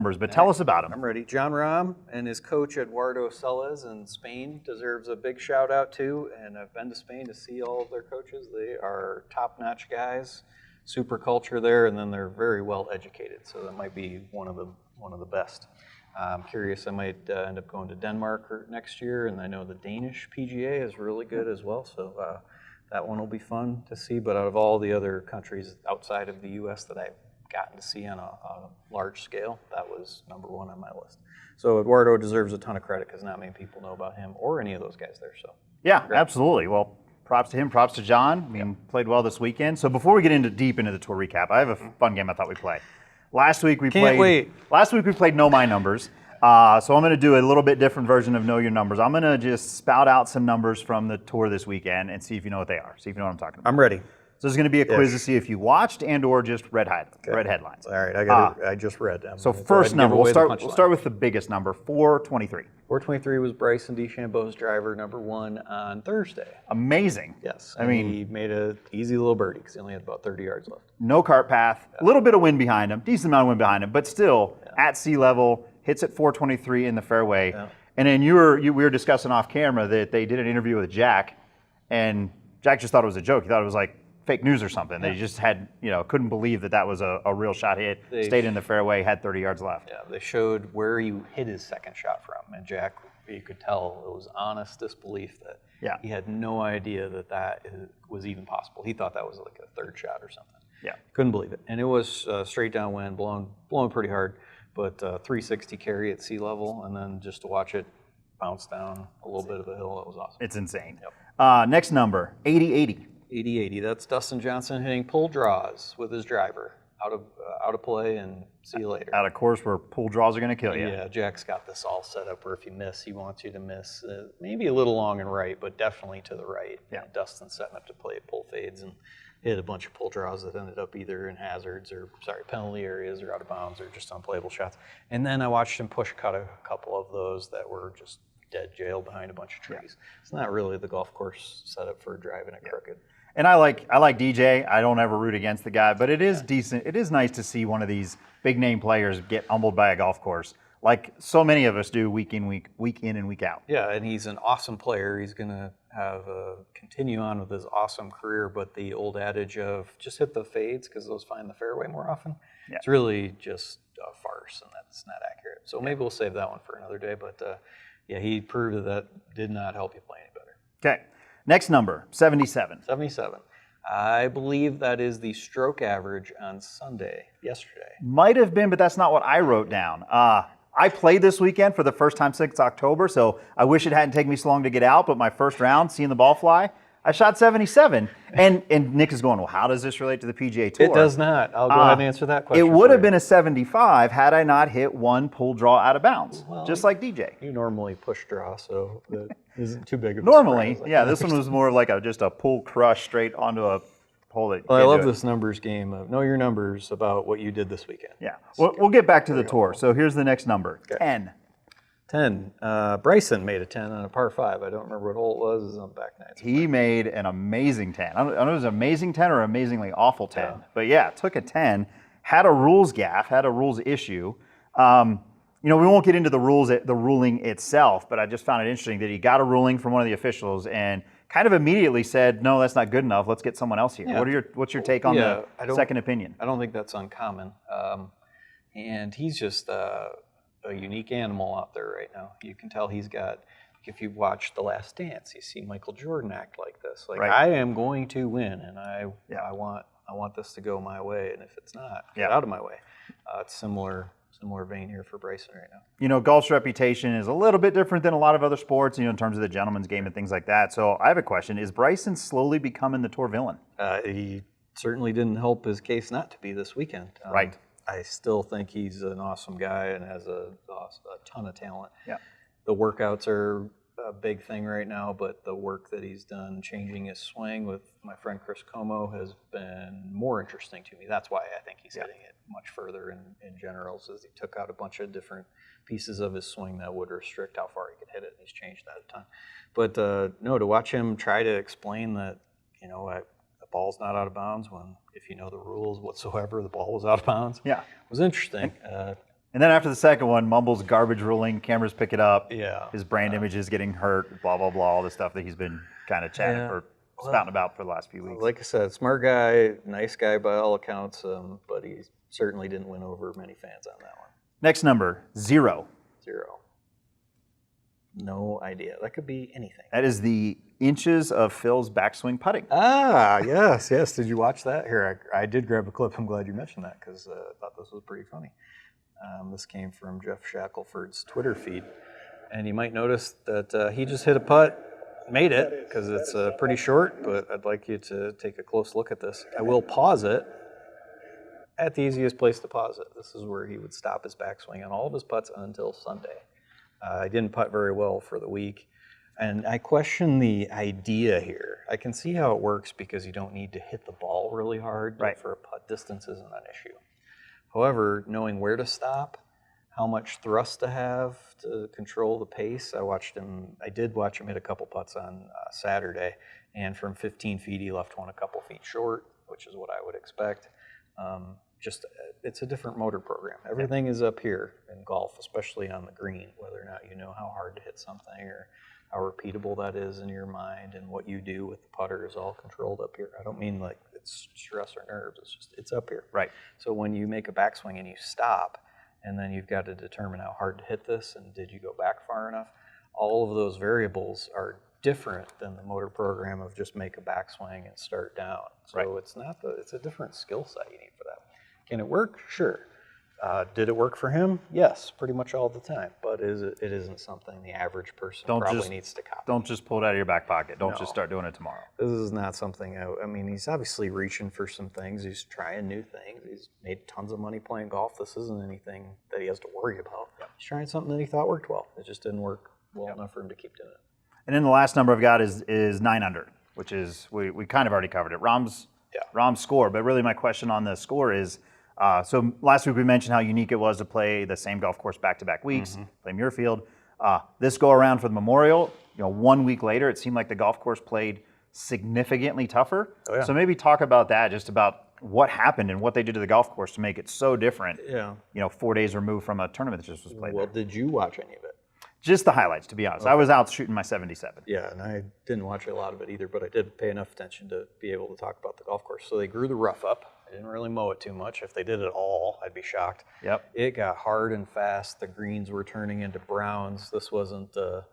But tell us about him. I'm ready. Jon Rahm and his coach Eduardo Celes in Spain deserves a big shout out too. And I've been to Spain to see all of their coaches. They are top-notch guys, super culture there, and then they're very well educated. So that might be one of the best. I'm curious. I might end up going to Denmark next year, and I know the Danish PGA is really good as well. So that one will be fun to see. But out of all the other countries outside of the U.S. that I've gotten to see on a large scale, that was number one on my list. So Eduardo deserves a ton of credit because not many people know about him or any of those guys there. So yeah, great. Absolutely. Well, props to him, props to Jon. I mean, played well this weekend. So before we get deep into the tour recap, I have a fun game I thought we'd play. Last week we played Know My Numbers. So I'm going to do a little bit different version of Know Your Numbers. I'm going to just spout out some numbers from the tour this weekend and see if you know what they are. See if you know what I'm talking about. I'm ready. So this is going to be a quiz to see if you watched and or just read headlines. All right, I just read. So first number, we'll start with the biggest number, 423. 423 was Bryson DeChambeau's driver, number one on Thursday. Amazing. Yes, I mean he made an easy little birdie because he only had about 30 yards left. No cart path, a little bit of wind behind him, decent amount of wind behind him, but still at sea level, hits at 423 in the fairway. Yeah. And then we were discussing off camera that they did an interview with Jack, and Jack just thought it was a joke. He thought it was like fake news or something. They just had, couldn't believe that was a real shot hit. Stayed in the fairway, had 30 yards left. Yeah, they showed where he hit his second shot from, and Jack, you could tell it was honest disbelief that he had no idea that was even possible. He thought that was like a third shot or something. Yeah, couldn't believe it. And it was straight downwind, blowing pretty hard, but 360 carry at sea level, and then just to watch it bounce down a little bit of a hill, it was awesome. It's insane. Yep. Next number, 80-80. 80-80. That's Dustin Johnson hitting pull draws with his driver out of play, and see you later. Out of course where pull draws are going to kill you. Yeah, Jack's got this all set up where if you miss, he wants you to miss. Maybe a little long and right, but definitely to the right. Yeah. And Dustin's setting up to play pull fades and hit a bunch of pull draws that ended up either in penalty areas or out of bounds or just unplayable shots. And then I watched him push cut a couple of those that were just dead jail behind a bunch of trees. Yeah. It's not really the golf course set up for driving it crooked. And I like DJ. I don't ever root against the guy, but it is decent. It is nice to see one of these big name players get humbled by a golf course, like so many of us do week in and week out. Yeah, and he's an awesome player. He's going to continue on with his awesome career, but the old adage of just hit the fades because those find the fairway more often, it's really just a farce, and that's not accurate. So maybe we'll save that one for another day, but he proved that did not help you play any better. Okay. Next number, 77. 77. I believe that is the stroke average on yesterday. Might have been, but that's not what I wrote down. I played this weekend for the first time since October, so I wish it hadn't taken me so long to get out, but my first round, seeing the ball fly, I shot 77. And Nick is going, well, how does this relate to the PGA Tour? It does not. I'll go ahead and answer that question. It would have been a 75 had I not hit one pull draw out of bounds, just like DJ. You normally push draw, so that isn't too big of a Normally, surprise. This one was more like just a pull crush straight onto a hole. I love this numbers game of know your numbers about what you did this weekend. Yeah, we'll get back to the tour. So here's the next number, 10. 10. Bryson made a 10 on a par 5. I don't remember what hole it was. It was on back nine. He made an amazing 10. I don't know if it was an amazing 10 or amazingly awful 10. But took a 10, had a rules gaffe, had a rules issue. We won't get into the ruling itself, but I just found it interesting that he got a ruling from one of the officials and kind of immediately said, no, that's not good enough. Let's get someone else here. Yeah. What's your take on the second opinion? I don't think that's uncommon. And he's just a unique animal out there right now. You can tell he's got, if you watch The Last Dance, you see Michael Jordan act like this. I am going to win, and I want this to go my way, and if it's not, get out of my way. It's similar vein here for Bryson right now. Golf's reputation is a little bit different than a lot of other sports, in terms of the gentleman's game and things like that. So I have a question. Is Bryson slowly becoming the tour villain? He certainly didn't help his case not to be this weekend. Right. I still think he's an awesome guy and has a ton of talent. Yeah. The workouts are a big thing right now, but the work that he's done changing his swing with my friend Chris Como has been more interesting to me. That's why I think he's hitting it much further in general, as he took out a bunch of different pieces of his swing that would restrict how far he could hit it, and he's changed that a ton. But to watch him try to explain that, the ball's not out of bounds when, if you know the rules whatsoever, the ball was out of bounds. Yeah. It was interesting. And then after the second one, Mumble's garbage ruling, cameras pick it up. Yeah. His brand image is getting hurt, blah, blah, blah, all the stuff that he's been kind of chatting or spouting about for the last few weeks. Like I said, smart guy, nice guy by all accounts, but he certainly didn't win over many fans on that one. Next number, 0. 0. No idea. That could be anything. That is the inches of Phil's backswing putting. Ah, yes. Did you watch that? Here, I did grab a clip. I'm glad you mentioned that because I thought this was pretty funny. This came from Jeff Shackelford's Twitter feed. And you might notice that he just hit a putt, made it, because it's pretty short, but I'd like you to take a close look at this. I will pause it at the easiest place to pause it. This is where he would stop his backswing on all of his putts until Sunday. I didn't putt very well for the week. And I question the idea here. I can see how it works because you don't need to hit the ball really hard. Right. For a putt, distance isn't an issue. However, knowing where to stop, how much thrust to have to control the pace. I did watch him hit a couple putts on Saturday, and from 15 feet, he left one a couple feet short, which is what I would expect. It's a different motor program. Everything is up here in golf, especially on the green, whether or not you know how hard to hit something or how repeatable that is in your mind, and what you do with the putter is all controlled up here. I don't mean like it's stress or nerves, it's up here. Right. So when you make a backswing and you stop, and then you've got to determine how hard to hit this and did you go back far enough, all of those variables are different than the motor program of just make a backswing and start down. So it's a different skill set you need for that. Can it work? Sure. Did it work for him? Yes, pretty much all the time. But it isn't something the average person probably needs to copy. Don't just pull it out of your back pocket. Don't just start doing it tomorrow. This is not something, I mean, he's obviously reaching for some things. He's trying new things. He's made tons of money playing golf. This isn't anything that he has to worry about. Yep. He's trying something that he thought worked well. It just didn't work well enough for him to keep doing it. And then the last number I've got is 9 under, which is, we kind of already covered it. Rahm's score, but really my question on the score is, so last week we mentioned how unique it was to play the same golf course back-to-back weeks, play Muirfield. This go around for the Memorial, 1 week later, it seemed like the golf course played significantly tougher. Oh, yeah. So maybe talk about that, just about what happened and what they did to the golf course to make it so different. Yeah. 4 days removed from a tournament that just was played. Well, did you watch any of it? Just the highlights, to be honest. I was out shooting my 77. Yeah, and I didn't watch a lot of it either, but I did pay enough attention to be able to talk about the golf course. So they grew the rough up. I didn't really mow it too much. If they did it all, I'd be shocked. Yep. It got hard and fast. The greens were turning into browns. This wasn't the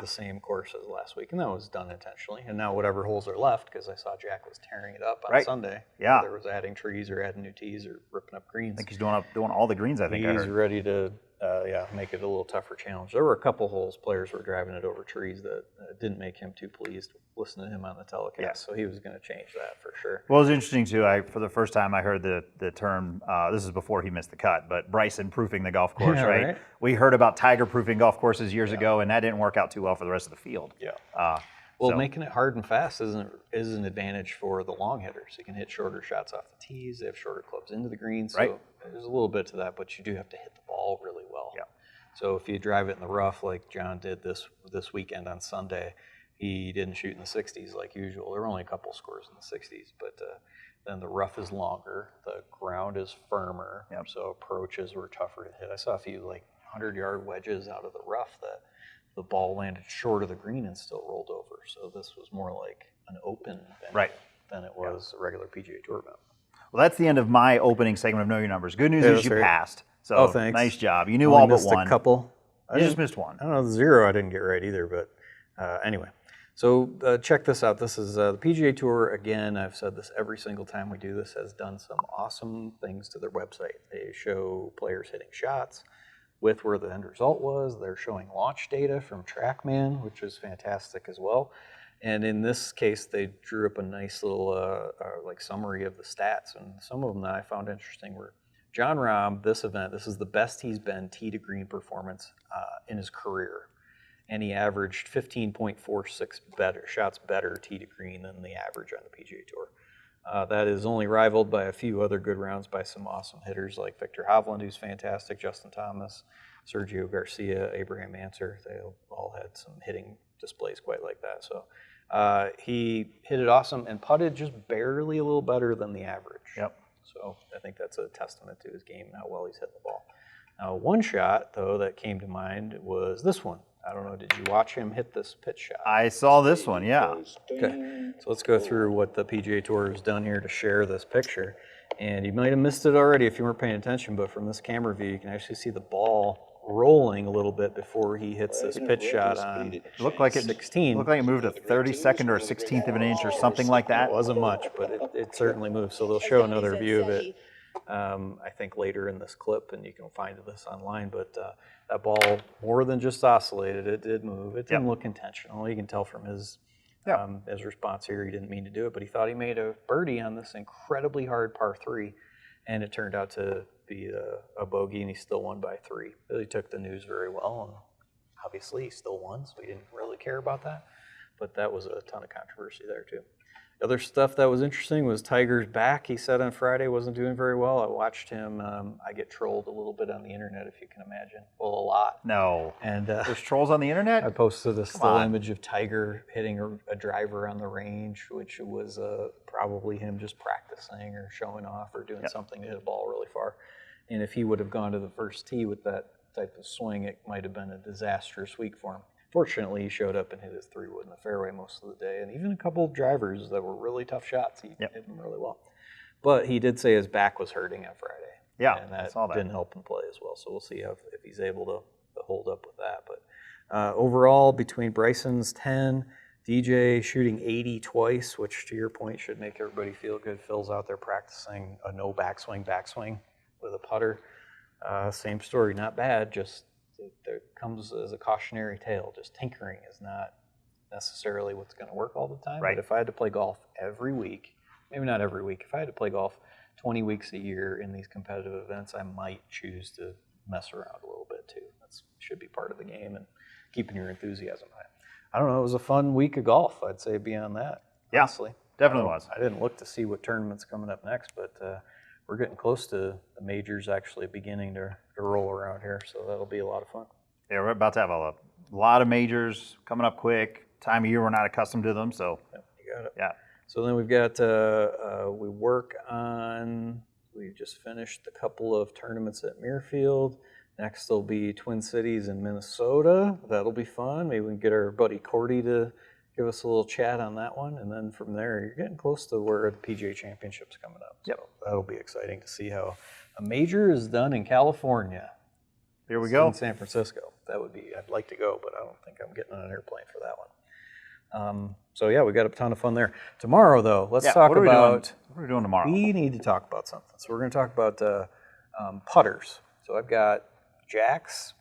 same course as last week, and that was done intentionally. And now whatever holes are left, because I saw Jack was tearing it up on Sunday. Yeah. Whether it was adding trees or adding new tees or ripping up greens. I think he's doing all the greens, I think. He's ready to make it a little tougher challenge. There were a couple holes players were driving it over trees that didn't make him too pleased listening to him on the telecast. So he was going to change that for sure. Well, it was interesting too. For the first time I heard the term, this is before he missed the cut, but Bryson proofing the golf course, right? We heard about Tiger proofing golf courses years ago, and that didn't work out too well for the rest of the field. Yeah. Well, making it hard and fast is an advantage for the long hitters. You can hit shorter shots off the tees. They have shorter clubs into the greens. So there's a little bit to that, but you do have to hit the ball really well. Yeah. So if you drive it in the rough like John did this weekend on Sunday, he didn't shoot in the 60s like usual. There were only a couple scores in the 60s, but then the rough is longer, the ground is firmer, so approaches were tougher to hit. I saw a few 100-yard wedges out of the rough that the ball landed short of the green and still rolled over. So this was more like an open venue than it was a regular PGA Tour event. Well, that's the end of my opening segment of Know Your Numbers. Good news is you passed. So thanks. Nice job. You knew all but one. A couple. You just missed one. I don't know, the 0 I didn't get right either, but anyway. So check this out. This is the PGA Tour. Again, I've said this every single time we do this, has done some awesome things to their website. They show players hitting shots with where the end result was. They're showing launch data from TrackMan, which is fantastic as well. And in this case, they drew up a nice little summary of the stats. And some of them that I found interesting were Jon Rahm, this event, this is the best he's been tee to green performance in his career. And he averaged 15.46 shots better tee to green than the average on the PGA Tour. That is only rivaled by a few other good rounds by some awesome hitters like Victor Hovland, who's fantastic, Justin Thomas, Sergio Garcia, Abraham Ancer. They all had some hitting displays quite like that. So he hit it awesome and putted just barely a little better than the average. Yep. So I think that's a testament to his game and how well he's hitting the ball. One shot, though, that came to mind was this one. I don't know, did you watch him hit this pitch shot? I saw this one, yeah. Okay, so let's go through what the PGA Tour has done here to share this picture. And you might have missed it already if you weren't paying attention, but from this camera view, you can actually see the ball rolling a little bit before he hits this pitch shot on Looked like it 16. Looked like it moved a 32nd or a 16th of an inch or something like that. It wasn't much, but it certainly moved. So they'll show another view of it, I think, later in this clip, and you can find this online. But that ball more than just oscillated. It did move. It didn't look intentional. You can tell from his response here, he didn't mean to do it, but he thought he made a birdie on this incredibly hard par 3, and it turned out to be a bogey, and he still won by 3. He took the news very well, and obviously he still won, so we didn't really care about that. But that was a ton of controversy there too. The other stuff that was interesting was Tiger's back. He said on Friday wasn't doing very well. I watched him. I get trolled a little bit on the internet, if you can imagine. Well, a lot. No. And there's trolls on the internet? I posted a still image of Tiger hitting a driver on the range, which was probably him just practicing or showing off or doing something to hit a ball really far. And if he would have gone to the first tee with that type of swing, it might have been a disastrous week for him. Fortunately, he showed up and hit his 3-wood in the fairway most of the day, and even a couple of drivers that were really tough shots, he hit them really well. But he did say his back was hurting on Friday. Yeah, and that I saw that. didn't help him play as well. So we'll see if he's able to hold up with that. But overall, between Bryson's 10, DJ shooting 80 twice, which to your point should make everybody feel good. Phil's out there practicing a no backswing with a putter. Same story, not bad, just there comes as a cautionary tale. Just tinkering is not necessarily what's going to work all the time. Right. But if I had to play golf every week, maybe not every week, if I had to play golf 20 weeks a year in these competitive events, I might choose to mess around a little bit too. That should be part of the game and keeping your enthusiasm high. I don't know, it was a fun week of golf, I'd say, beyond that. Yeah, honestly. definitely was. I didn't look to see what tournament's coming up next, but we're getting close to the majors actually beginning to roll around here, so that'll be a lot of fun. Yeah, we're about to have a lot of majors coming up quick. Time of year we're not accustomed to them, so. Yep, you got it. Yeah. So then we've got, we just finished a couple of tournaments at Muirfield. Next will be Twin Cities in Minnesota. That'll be fun. Maybe we can get our buddy Cordy to give us a little chat on that one. And then from there, you're getting close to where the PGA Championship's coming up. Yep. So that'll be exciting to see how a major is done in California. Here we go. In San Francisco. That would be, I'd like to go, but I don't think I'm getting on an airplane for that one. So yeah, we got a ton of fun there. Tomorrow though, let's talk what are about, we doing tomorrow? we need to talk about something. So we're going to talk about putters. So I've got Jack's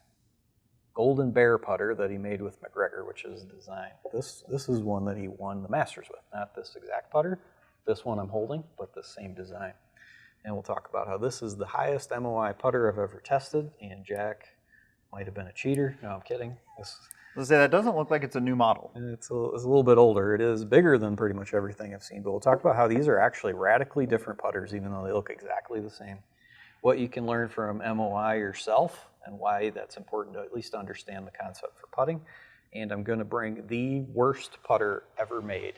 Golden Bear putter that he made with McGregor, which is design. This is one that he won the Masters with. Not this exact putter, this one I'm holding, but the same design. And we'll talk about how this is the highest MOI putter I've ever tested, and Jack might have been a cheater. No, I'm kidding. Let's say that doesn't look like it's a new model. It's a little bit older. It is bigger than pretty much everything I've seen, but we'll talk about how these are actually radically different putters, even though they look exactly the same. What you can learn from MOI yourself, and why that's important to at least understand the concept for putting. And I'm going to bring the worst putter ever made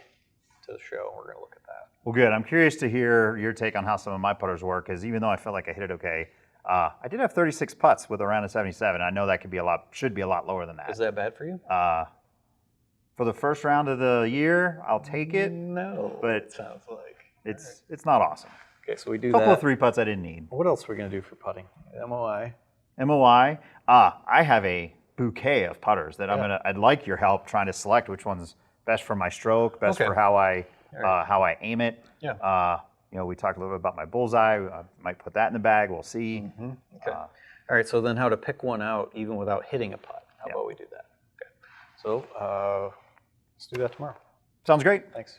to the show. We're going to look at that. Well, good. I'm curious to hear your take on how some of my putters work, because even though I felt like I hit it okay, I did have 36 putts with around a 77. I know that should be a lot lower than that. Is that bad for you? For the first round of the year, I'll take it. No, but it sounds like it's not awesome. Okay, so we do a couple that. of 3 putts I didn't need. What else are we going to do for putting? MOI. MOI. I have a bouquet of putters that I'd like your help trying to select which one's best for my stroke, best for how I aim it. Yeah. We talked a little bit about my bullseye. I might put that in the bag. We'll see. Mm-hmm. Okay. All right. So then, how to pick one out even without hitting a putt? How about we do that? Okay. So let's do that tomorrow. Sounds great. Thanks.